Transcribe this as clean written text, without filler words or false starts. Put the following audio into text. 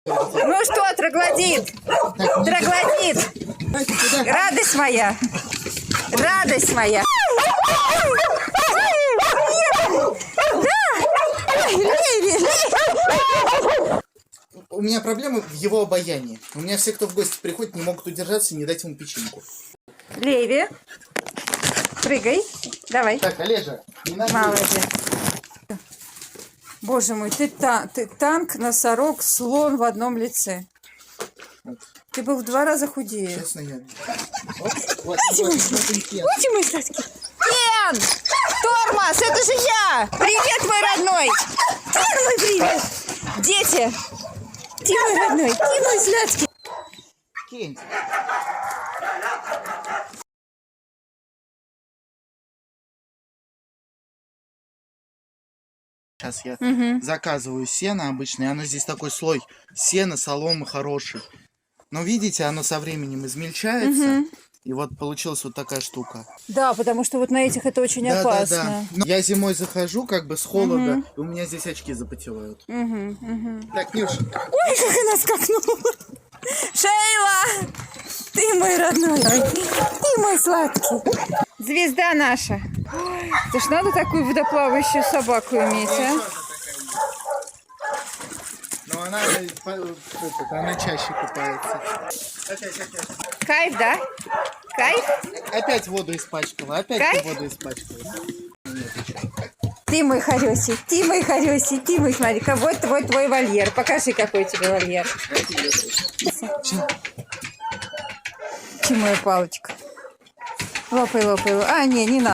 Ну что, троглодит? Троглодит! Радость моя! Радость моя! У меня проблемы в его обаянии. У меня все, кто в гости приходит, не могут удержаться и не дать ему печеньку. Леви, прыгай, давай. Так, Олежа, не надо. Молодец. Боже мой, ты танк, носорог, слон в одном лице. Ты был в 2 раза худее. Честно, я... Ути мой сладкий. Кен! Тормоз, это же я! Привет, мой родной! Кен, мой привет! Дети! Ты мой родной, ты мой сладкий! Кень. Сейчас я заказываю сено обычно, и оно здесь такой слой сена, соломы хороший. Но видите, оно со временем измельчается, и вот получилась вот такая штука. Да, потому что вот на этих это очень опасно. Да. Я зимой захожу как бы с холода, и у меня здесь очки запотевают. Так, Нюша. Ой, как она скакнула! Шейла! Ты мой родной, ты мой сладкий. Звезда наша. Ой, это ж надо такую водоплавающую собаку иметь, а? Но она чаще купается. Кайф, да? Кайф? Опять воду испачкала, опять Кайф? ты воду испачкала. Ты мой хорёсий, ты мой хорёсий, ты мой, смотри-ка, вот твой вольер. Покажи, какой у тебя вольер. Ты моя палочка. Лопай, лопай, лопай. А, не надо.